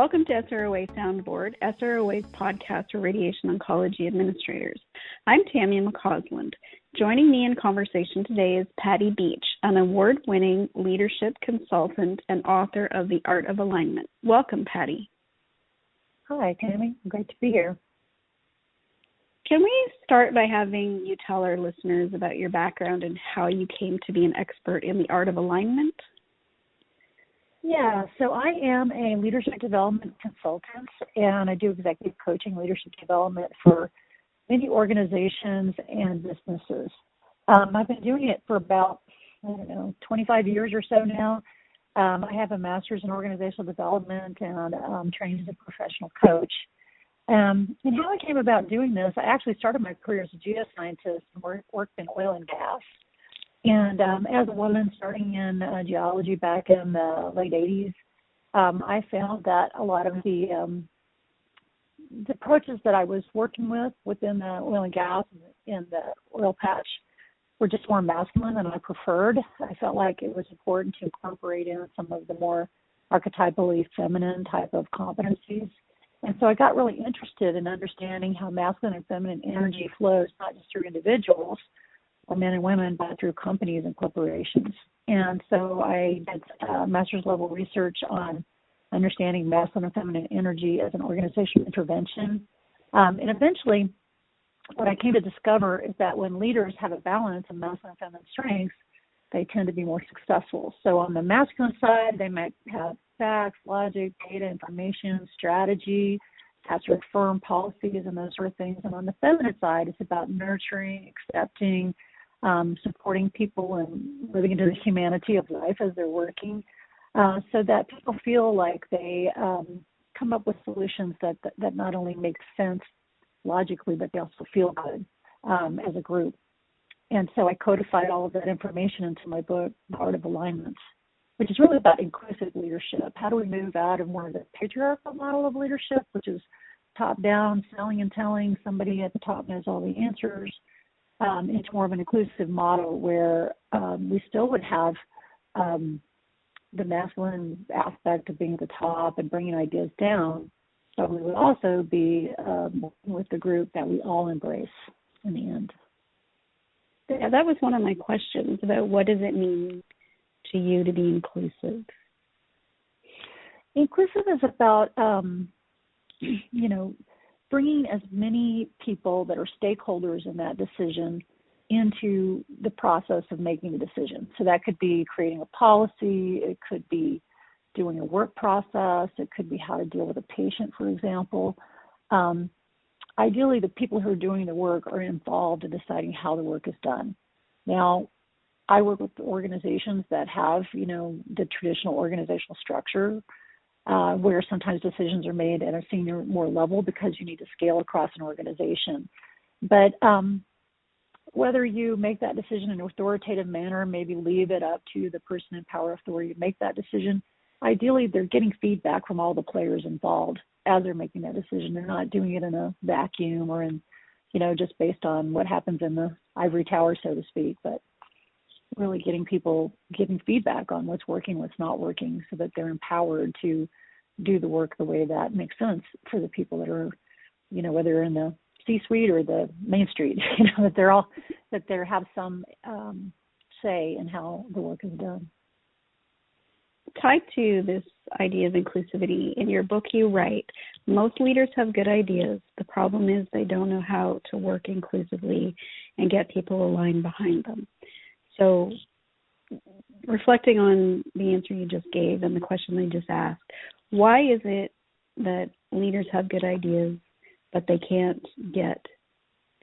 Welcome to SROA Soundboard, SROA's podcast for radiation oncology administrators. I'm Tammy McCausland. Joining me in conversation today is Patty Beach, an award-winning leadership consultant and author of The Art of Alignment. Welcome, Patty. Hi, Tammy. Great to be here. Can we start by having you tell our listeners about your background and how you came to be an expert in the art of alignment? Yeah, so I am a leadership development consultant, and I do executive coaching, leadership development for many organizations and businesses. I've been doing it for about, 25 years or so now. I have a master's in organizational development and trained as a professional coach. And how I came about doing this, I actually started my career as a geoscientist and worked in oil and gas. And as a woman starting in geology back in the late 80s, I found that a lot of the approaches that I was working with within the oil and gas and the oil patch were just more masculine than I preferred. I felt like it was important to incorporate in some of the more archetypally feminine type of competencies. And so I got really interested in understanding how masculine and feminine energy flows, not just through individuals, or men and women, but through companies and corporations. And so I did master's level research on understanding masculine and feminine energy as an organizational intervention. And eventually, what I came to discover is that when leaders have a balance of masculine and feminine strengths, they tend to be more successful. So on the masculine side, they might have facts, logic, data, information, strategy, have to affirm policies and those sort of things. And on the feminine side, it's about nurturing, accepting, supporting people and living into the humanity of life as they're working, so that people feel like they come up with solutions that not only make sense logically, but they also feel good as a group. And so I codified all of that information into my book, The Art of Alignment, which is really about inclusive leadership. How do we move out of more of the patriarchal model of leadership, which is top-down, selling and telling, somebody at the top knows all the answers, into more of an inclusive model where we still would have the masculine aspect of being at the top and bringing ideas down, but we would also be working with the group that we all embrace in the end. Yeah, that was one of my questions about what does it mean to you to be inclusive? Inclusive is about, bringing as many people that are stakeholders in that decision into the process of making the decision. So that could be creating a policy, it could be doing a work process, it could be how to deal with a patient, for example. Ideally, the people who are doing the work are involved in deciding how the work is done. Now, I work with organizations that have, the traditional organizational structure, where sometimes decisions are made at a senior more level because you need to scale across an organization. But whether you make that decision in an authoritative manner, maybe leave it up to the person in power authority to make that decision, ideally they're getting feedback from all the players involved as they're making that decision. They're not doing it in a vacuum or in, just based on what happens in the ivory tower, so to speak, but really getting people giving feedback on what's working, what's not working, so that they're empowered to do the work the way that makes sense for the people that are, whether they're in the C-suite or the main street, that they have some say in how the work is done. Tied to this idea of inclusivity, in your book you write, most leaders have good ideas. The problem is they don't know how to work inclusively and get people aligned behind them. So reflecting on the answer you just gave and the question I just asked, why is it that leaders have good ideas, but they can't get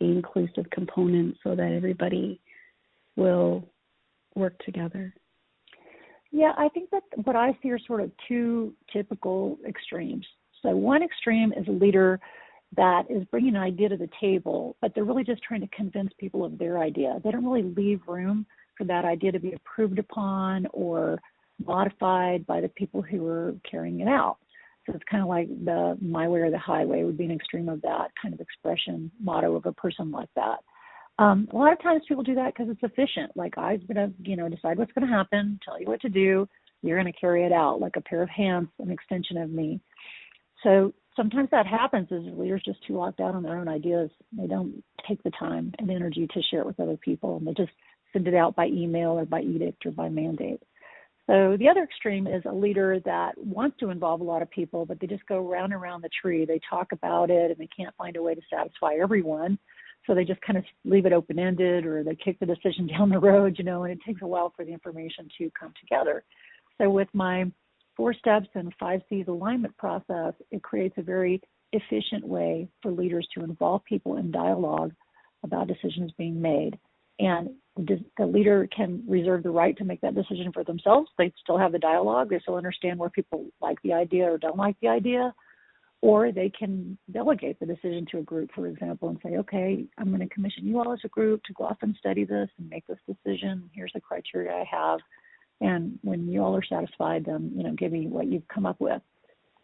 the inclusive component so that everybody will work together? Yeah, I think that what I see are sort of two typical extremes. So one extreme is a leader that is bringing an idea to the table, but they're really just trying to convince people of their idea. They don't really leave room for that idea to be approved upon or modified by the people who are carrying it out. So it's kind of like the my way or the highway would be an extreme of that kind of expression motto of a person like that. A lot of times people do that because it's efficient. Like, I'm going to, decide what's going to happen, tell you what to do. You're going to carry it out like a pair of hands, an extension of me. So sometimes that happens is leaders just too locked out on their own ideas. They don't take the time and energy to share it with other people, and they just send it out by email or by edict or by mandate. So the other extreme is a leader that wants to involve a lot of people, but they just go round and round the tree. They talk about it and they can't find a way to satisfy everyone. So they just kind of leave it open-ended, or they kick the decision down the road, and it takes a while for the information to come together. So with my 4 steps and 5 C's alignment process, it creates a very efficient way for leaders to involve people in dialogue about decisions being made. And the leader can reserve the right to make that decision for themselves. They still have the dialogue. They still understand where people like the idea or don't like the idea. Or they can delegate the decision to a group, for example, and say, okay, I'm going to commission you all as a group to go off and study this and make this decision. Here's the criteria I have. And when you all are satisfied, then, give me what you've come up with.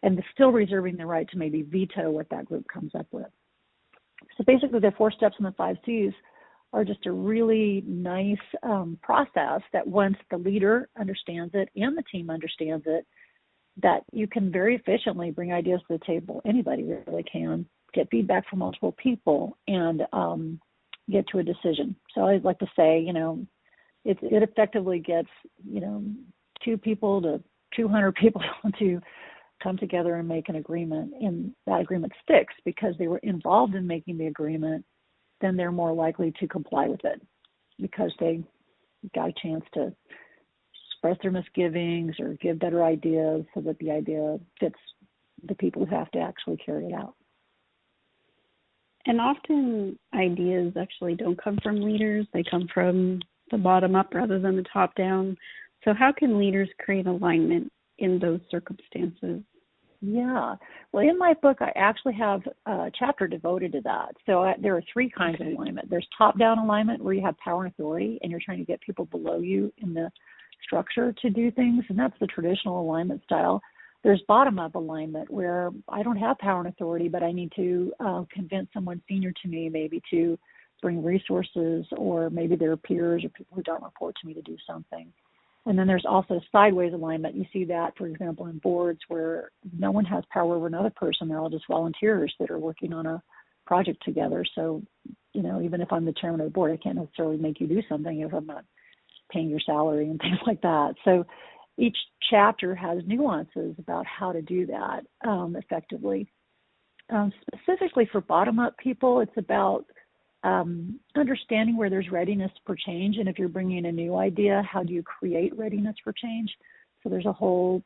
And still reserving the right to maybe veto what that group comes up with. So basically the 4 steps and the 5 C's are just a really nice process that once the leader understands it and the team understands it, that you can very efficiently bring ideas to the table. Anybody really can get feedback from multiple people and get to a decision. So I'd like to say, it effectively gets, 2 people to 200 people to come together and make an agreement, and that agreement sticks because they were involved in making the agreement. Then they're more likely to comply with it because they got a chance to express their misgivings or give better ideas so that the idea fits the people who have to actually carry it out. And often ideas actually don't come from leaders. They come from the bottom up rather than the top down. So how can leaders create alignment in those circumstances? Yeah. Well, in my book, I actually have a chapter devoted to that. So there are 3 kinds of alignment. There's top-down alignment, where you have power and authority, and you're trying to get people below you in the structure to do things, and that's the traditional alignment style. There's bottom-up alignment, where I don't have power and authority, but I need to convince someone senior to me maybe to bring resources, or maybe their peers or people who don't report to me to do something. And then there's also sideways alignment. You see that, for example, in boards where no one has power over another person. They're all just volunteers that are working on a project together. So, even if I'm the chairman of the board, I can't necessarily make you do something if I'm not paying your salary and things like that. So each chapter has nuances about how to do that effectively. Specifically for bottom-up people, it's about understanding where there's readiness for change, and if you're bringing a new idea, how do you create readiness for change? So there's a whole,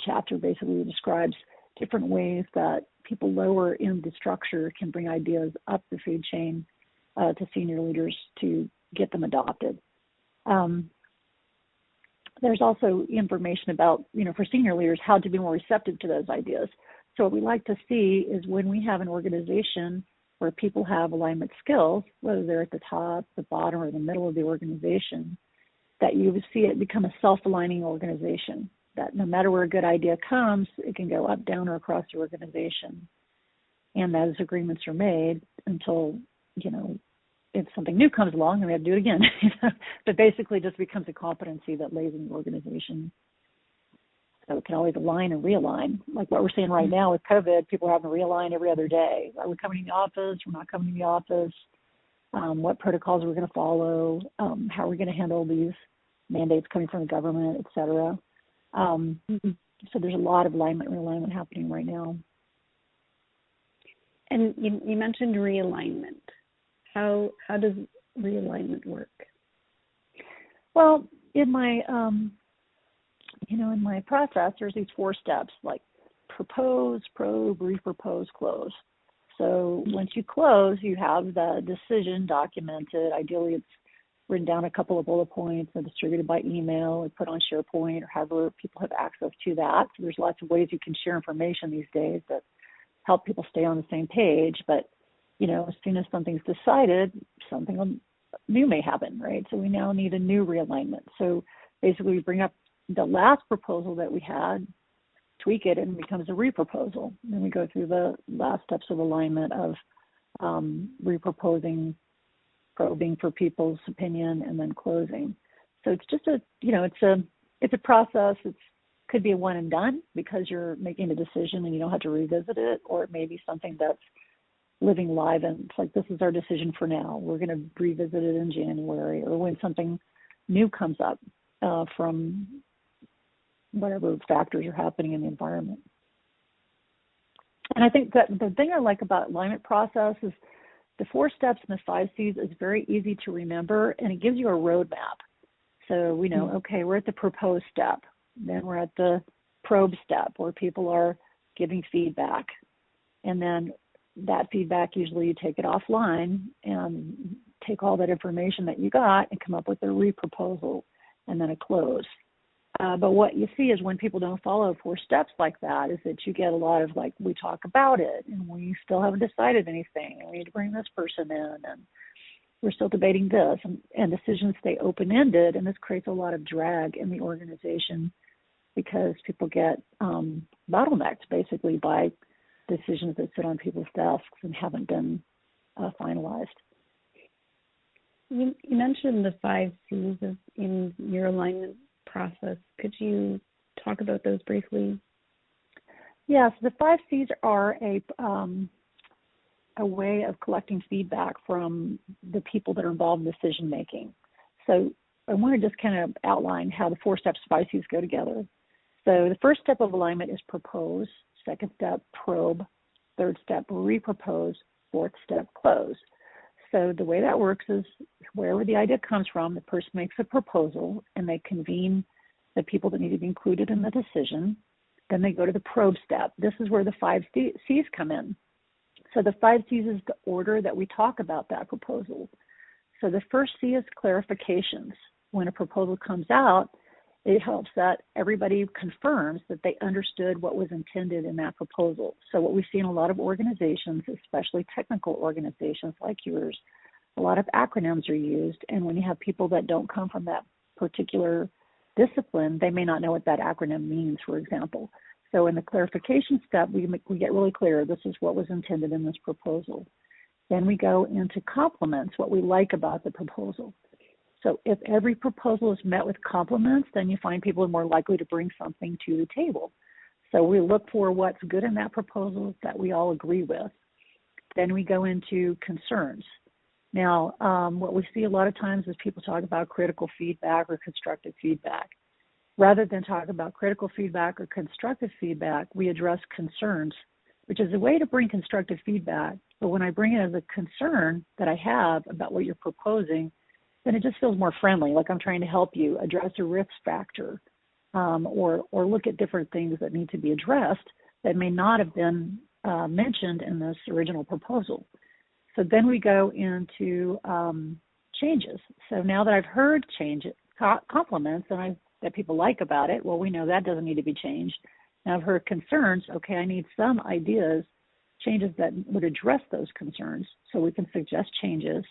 chapter basically that describes different ways that people lower in the structure can bring ideas up the food chain to senior leaders to get them adopted. There's also information about, for senior leaders, how to be more receptive to those ideas. So what we like to see is when we have an organization where people have alignment skills, whether they're at the top, the bottom, or the middle of the organization, that you see it become a self-aligning organization, that no matter where a good idea comes, it can go up, down, or across the organization. And those agreements are made until, if something new comes along, then we have to do it again. But basically it just becomes a competency that lays in the organization. So it can always align and realign. Like what we're seeing right now with COVID, people are having to realign every other day. Are we coming to the office? We're not coming to the office. What protocols are we going to follow? How are we going to handle these mandates coming from the government, et cetera? So there's a lot of alignment and realignment happening right now. And you mentioned realignment. How does realignment work? Well, in my in my process, there's these 4 steps, like propose, probe, repropose, close. So once you close, you have the decision documented. Ideally, it's written down a couple of bullet points and distributed by email or put on SharePoint or however people have access to that. So there's lots of ways you can share information these days that help people stay on the same page. But, as soon as something's decided, something new may happen, right? So we now need a new realignment. So basically we bring up the last proposal that we had, tweak it, and it becomes a reproposal. Then we go through the last steps of alignment of reproposing, probing for people's opinion, and then closing. So it's just it's a process. It's could be a one and done because you're making a decision and you don't have to revisit it, or it may be something that's living live and it's like, this is our decision for now. We're going to revisit it in January, or when something new comes up from whatever factors are happening in the environment. And I think that the thing I like about alignment process is the 4 steps and the 5 C's is very easy to remember, and it gives you a roadmap. So we know, okay, we're at the propose step. Then we're at the probe step where people are giving feedback. And then that feedback, usually you take it offline and take all that information that you got and come up with a reproposal and then a close. But what you see is when people don't follow 4 steps like that is that you get a lot of like, we talk about it and we still haven't decided anything and we need to bring this person in and we're still debating this, and decisions stay open-ended, and this creates a lot of drag in the organization because people get bottlenecked basically by decisions that sit on people's desks and haven't been finalized. You mentioned the 5 C's in your alignment process. Could you talk about those briefly? Yes, the 5 C's are a way of collecting feedback from the people that are involved in decision making. So I want to just kind of outline how the 4 steps, 5 C's go together. So the first step of alignment is propose. Second step, probe. Third step, repropose. Fourth step, close. So the way that works is wherever the idea comes from, the person makes a proposal and they convene the people that need to be included in the decision. Then they go to the probe step. This is where the 5 C's come in. So the 5 C's is the order that we talk about that proposal. So the first C is clarifications. When a proposal comes out, it helps that everybody confirms that they understood what was intended in that proposal. So what we see in a lot of organizations, especially technical organizations like yours, a lot of acronyms are used. And when you have people that don't come from that particular discipline, they may not know what that acronym means, for example. So in the clarification step, we get really clear, this is what was intended in this proposal. Then we go into compliments, what we like about the proposal. So if every proposal is met with compliments, then you find people are more likely to bring something to the table. So we look for what's good in that proposal that we all agree with. Then we go into concerns. Now, what we see a lot of times is people talk about critical feedback or constructive feedback. Rather than talk about critical feedback or constructive feedback, we address concerns, which is a way to bring constructive feedback. But when I bring it as a concern that I have about what you're proposing, then it just feels more friendly, like I'm trying to help you address a risk factor or look at different things that need to be addressed that may not have been mentioned in this original proposal. So then we go into changes. So now that I've heard compliments and that people like about it, well, we know that doesn't need to be changed. Now I've heard concerns. Okay, I need some ideas, changes that would address those concerns, so we can suggest changes.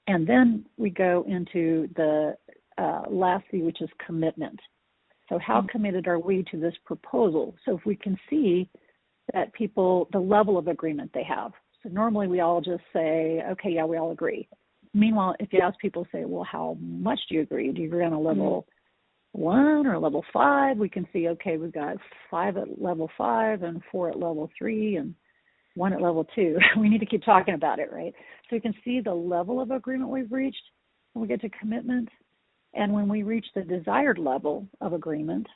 And then we go into the last C, which is commitment. So how committed are we to this proposal? So if we can see that people, the level of agreement they have. So normally we all just say, okay, yeah, we all agree. Meanwhile, if you ask people, say, well, how much do you agree? Do you agree on a level 1 or level 5? We can see, okay, we've got 5 at level 5 and 4 at level 3 and 1 at level 2. We need to keep talking about it, right? So you can see the level of agreement we've reached when we get to commitment. And when we reach the desired level of agreement,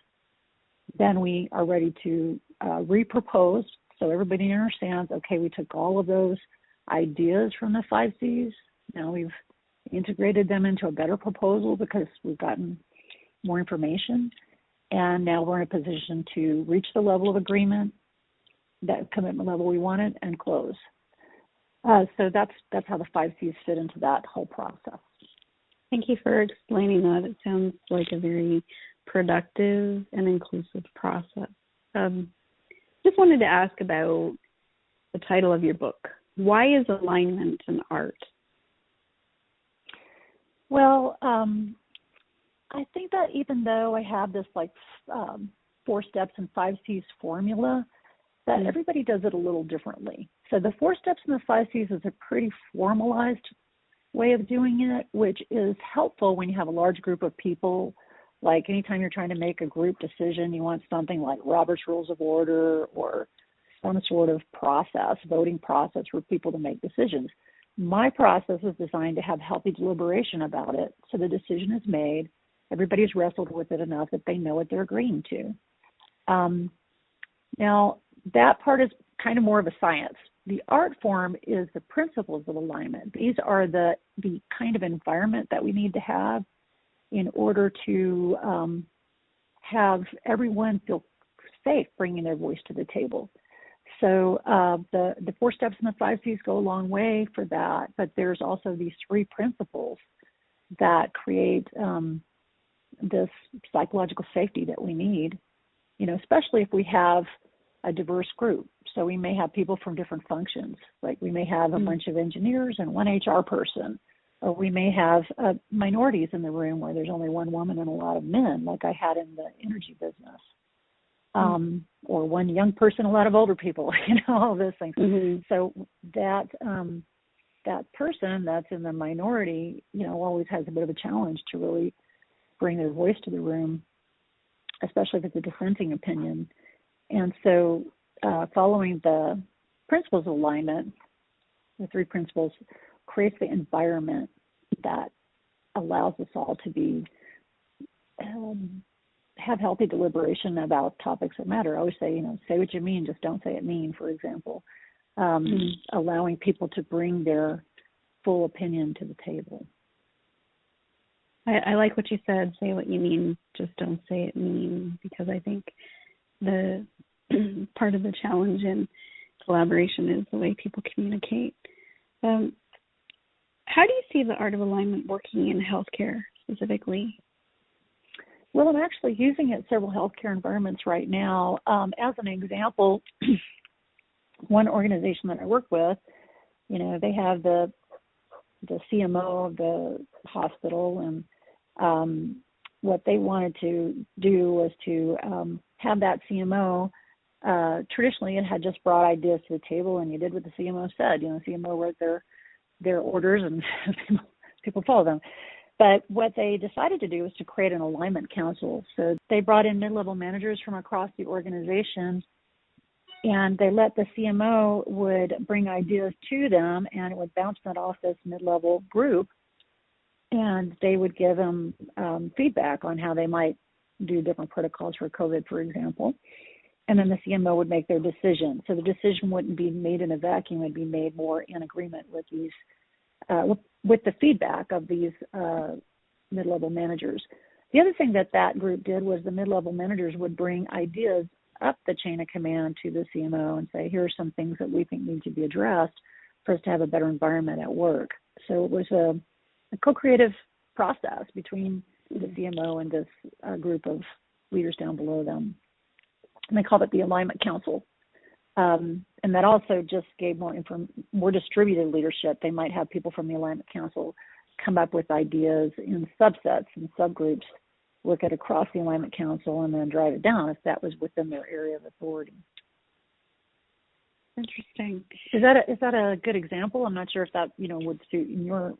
then we are ready to repropose. So everybody understands, okay, we took all of those ideas from the 5 C's. Now we've integrated them into a better proposal because we've gotten more information. And now we're in a position to reach the level of agreement, that commitment level we wanted, and close. So that's how the 5 C's fit into that whole process. Thank you for explaining that. It sounds like a very productive and inclusive process. Just wanted to ask about the title of your book. Why is alignment an art? Well, I think that even though I have this 4 steps and 5 C's formula, that everybody does it a little differently. So the 4 steps and the 5 C's is a pretty formalized way of doing it, which is helpful when you have a large group of people Like anytime you're trying to make a group decision, you want something like Robert's Rules of Order or some sort of process, voting process for people to make decisions. My process is designed to have healthy deliberation about it. So the decision is made. Everybody's wrestled with it enough that they know what they're agreeing to. Now, that part is kind of more of a science. The art form is the principles of alignment. These are the kind of environment that we need to have in order to have everyone feel safe bringing their voice to the table. So the 4 steps and the 5 C's go a long way for that, but there's also these 3 principles that create this psychological safety that we need, especially if we have a diverse group. So we may have people from different functions, like we may have a bunch of engineers and 1 HR person, or we may have minorities in the room where there's only 1 woman and a lot of men, like I had in the energy business. Or 1 young person, a lot of older people, all those things. So that person that's in the minority, always has a bit of a challenge to really bring their voice to the room, especially if it's a dissenting opinion. And so following the principles of alignment, the 3 principles, creates the environment that allows us all to be have healthy deliberation about topics that matter. I always say, say what you mean, just don't say it mean, for example. Allowing people to bring their full opinion to the table. I like what you said, say what you mean, just don't say it mean, because I think the part of the challenge in collaboration is the way people communicate. How do you see the art of alignment working in healthcare specifically? Well, I'm actually using it in several healthcare environments right now. As an example, one organization that I work with, they have the CMO of the hospital, and what they wanted to do was to have that CMO. Traditionally, it had just brought ideas to the table, and you did what the CMO said. The CMO wrote their orders, and people follow them. But what they decided to do was to create an alignment council. So they brought in mid-level managers from across the organization, and they let the CMO would bring ideas to them, and it would bounce that off this mid-level group, and they would give them feedback on how they might do different protocols for COVID, for example. And then the CMO would make their decision. So the decision wouldn't be made in a vacuum; it would be made more in agreement with these, with the feedback of these mid-level managers. The other thing that group did was the mid-level managers would bring ideas up the chain of command to the CMO and say, here are some things that we think need to be addressed for us to have a better environment at work. So it was a co-creative process between the CMO and this group of leaders down below them. And they called it the Alignment Council. And that also just gave more distributed leadership. They might have people from the Alignment Council come up with ideas in subsets and subgroups, look at across the Alignment Council, and then drive it down if that was within their area of authority. Interesting. Is that a good example? I'm not sure if that would suit in your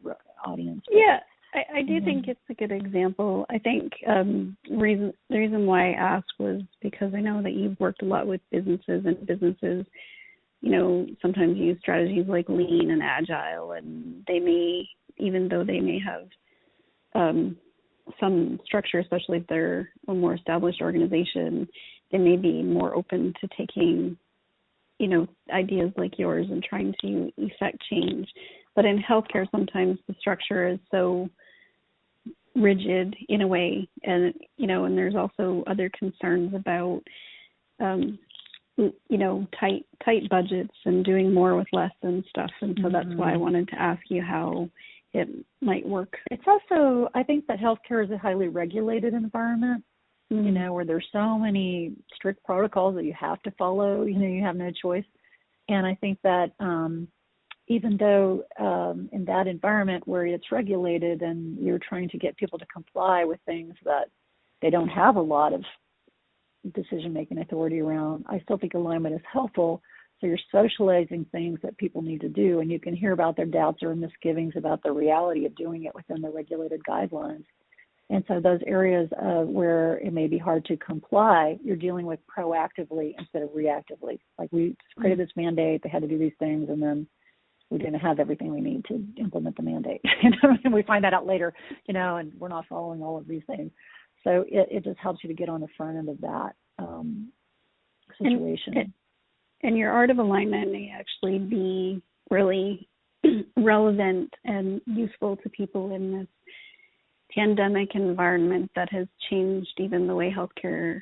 audience. Yeah, I do think it's a good example. I think the reason why I asked was because I know that you've worked a lot with businesses, and businesses, sometimes use strategies like lean and agile, and they may, even though they may have some structure, especially if they're a more established organization, they may be more open to taking, ideas like yours and trying to effect change. But in healthcare, sometimes the structure is so rigid in a way, and and there's also other concerns about tight budgets and doing more with less and stuff. And so that's why I wanted to ask you how it might work. It's also, I think that healthcare is a highly regulated environment, where there's so many strict protocols that you have to follow, you have no choice. And I think that even though in that environment where it's regulated and you're trying to get people to comply with things that they don't have a lot of decision-making authority around, I still think alignment is helpful. So you're socializing things that people need to do, and you can hear about their doubts or misgivings about the reality of doing it within the regulated guidelines. And so those areas where it may be hard to comply, you're dealing with proactively instead of reactively. Like we created this mandate, they had to do these things, and then we didn't have everything we need to implement the mandate. And we find that out later, and we're not following all of these things. So it just helps you to get on the front end of that situation. And your art of alignment may actually be really relevant and useful to people in this pandemic environment that has changed even the way healthcare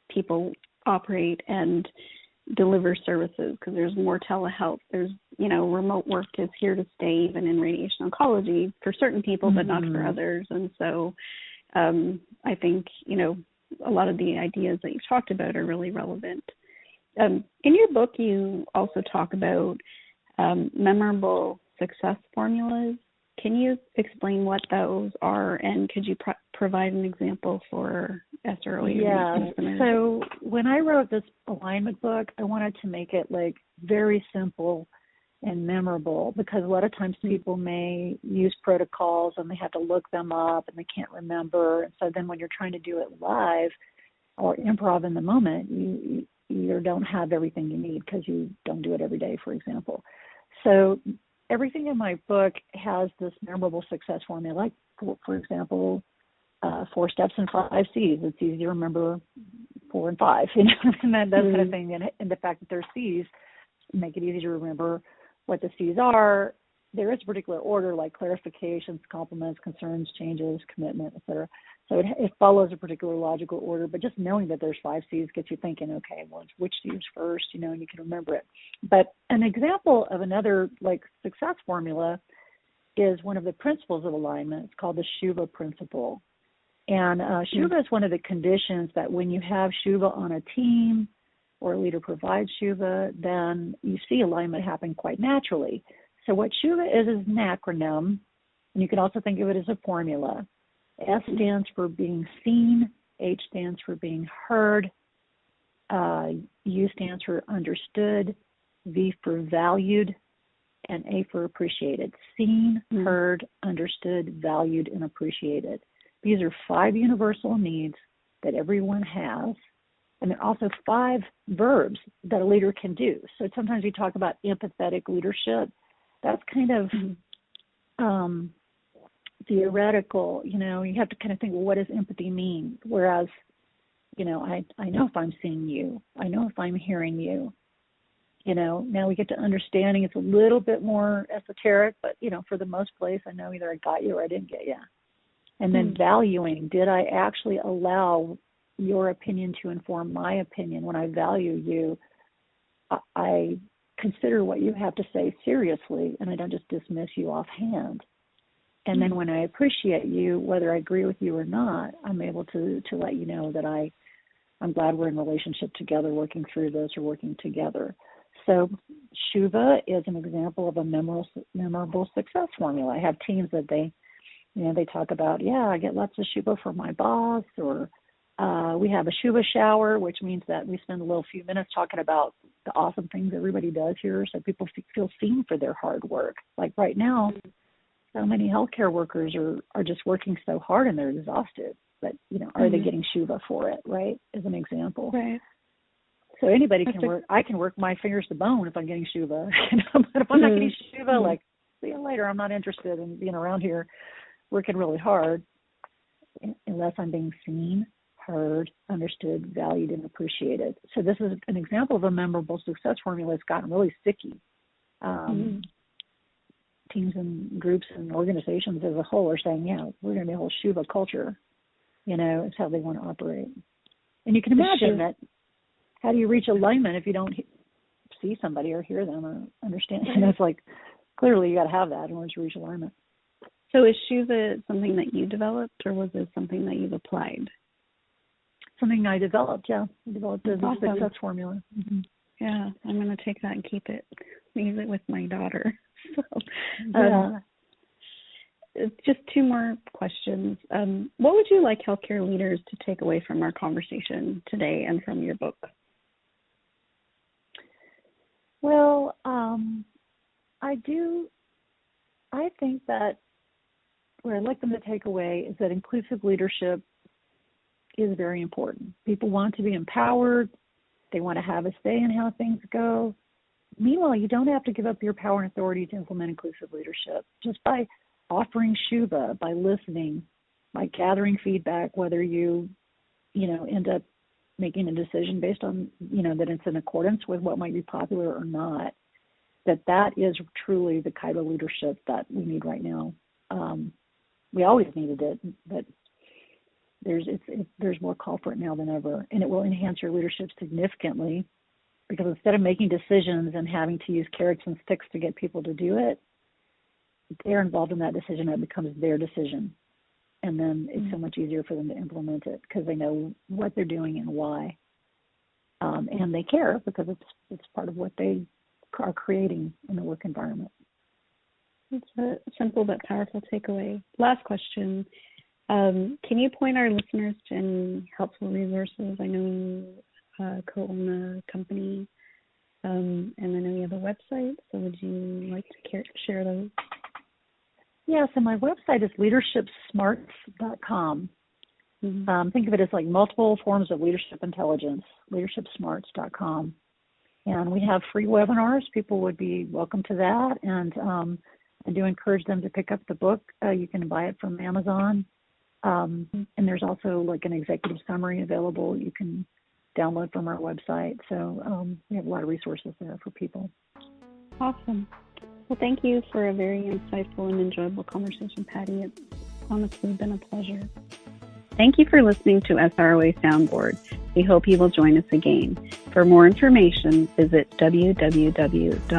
people operate and deliver services, because there's more telehealth. There's, remote work is here to stay even in radiation oncology for certain people, but not for others. And so I think, a lot of the ideas that you've talked about are really relevant. In your book, you also talk about memorable success formulas. Can you explain what those are, and could you provide an example for SROA? Yeah. So when I wrote this alignment book, I wanted to make it like very simple and memorable, because a lot of times people may use protocols and they have to look them up and they can't remember. And so then when you're trying to do it live or improv in the moment, you either don't have everything you need because you don't do it every day, for example. So everything in my book has this memorable success formula, like, for example, 4 steps and 5 C's. It's easy to remember 4 and 5, and that kind of thing. And the fact that there's C's make it easy to remember what the C's are. There is a particular order, like clarifications, compliments, concerns, changes, commitment, etc. So it follows a particular logical order, but just knowing that there's 5 C's gets you thinking, okay, well, which C is first, and you can remember it. But an example of another success formula is one of the principles of alignment. It's called the SHUVA principle. And SHUVA is one of the conditions that when you have SHUVA on a team or a leader provides SHUVA, then you see alignment happen quite naturally. So what SHUVA is an acronym, and you can also think of it as a formula. S stands for being seen, H stands for being heard, U stands for understood, V for valued, and A for appreciated. Seen, heard, understood, valued, and appreciated. These are 5 universal needs that everyone has, and there are also 5 verbs that a leader can do. So sometimes we talk about empathetic leadership. That's kind of theoretical. You have to kind of think, well, what does empathy mean? Whereas, I know if I'm seeing you. I know if I'm hearing you. Now we get to understanding. It's a little bit more esoteric, but, for the most place, I know either I got you or I didn't get you. And then valuing, did I actually allow your opinion to inform my opinion? When I value you, I consider what you have to say seriously, and I don't just dismiss you offhand. And then when I appreciate you, whether I agree with you or not, I'm able to let you know that I'm glad we're in relationship together, working through this or working together. So SHUVA is an example of a memorable success formula. I have teams that they talk about, I get lots of SHUVA from my boss, or we have a SHUVA shower, which means that we spend a little few minutes talking about the awesome things everybody does here, so people feel seen for their hard work. Like right now, so many healthcare workers are just working so hard and they're exhausted, but are they getting SHUVA for it, right? As an example. Right. So anybody can work. I can work my fingers to bone if I'm getting SHUVA. But if I'm not getting SHUVA, see you later. I'm not interested in being around here working really hard unless I'm being seen, heard, understood, valued, and appreciated. So this is an example of a memorable success formula that's gotten really sticky. Teams and groups and organizations as a whole are saying, we're going to be a whole SHUVA culture. It's how they want to operate. And you can imagine that. How do you reach alignment if you don't see somebody or hear them or understand? It's clearly you got to have that in order to reach alignment. So is SHUVA something that you developed, or was it something that you've applied? Something I developed, I developed as a success formula. Yeah, I'm going to take that and keep it, use it with my daughter. So, just 2 more questions. What would you like healthcare leaders to take away from our conversation today and from your book? Well, I think that what I'd like them to take away is that inclusive leadership is very important. People want to be empowered. They want to have a say in how things go. Meanwhile, you don't have to give up your power and authority to implement inclusive leadership. Just by offering Shuba, by listening, by gathering feedback, whether you end up making a decision based on, that it's in accordance with what might be popular or not, that is truly the kind of leadership that we need right now. We always needed it, but there's more call for it now than ever, and it will enhance your leadership significantly, because instead of making decisions and having to use carrots and sticks to get people to do it, they're involved in that decision. It becomes their decision, and then it's so much easier for them to implement it because they know what they're doing and why, and they care because it's part of what they are creating in the work environment. It's a simple but powerful takeaway. Last question. Can you point our listeners to any helpful resources? I know you co-own a company, and I know you have a website, so would you like to share those? Yeah, so my website is leadershipsmarts.com. Mm-hmm. Think of it as like multiple forms of leadership intelligence, leadershipsmarts.com. And we have free webinars. People would be welcome to that. And I do encourage them to pick up the book. You can buy it from Amazon. And there's also like an executive summary available you can download from our website. So we have a lot of resources there for people. Awesome. Well, thank you for a very insightful and enjoyable conversation, Patty. It's honestly been a pleasure. Thank you for listening to SROA Soundboard. We hope you will join us again. For more information, visit www.sroa.org.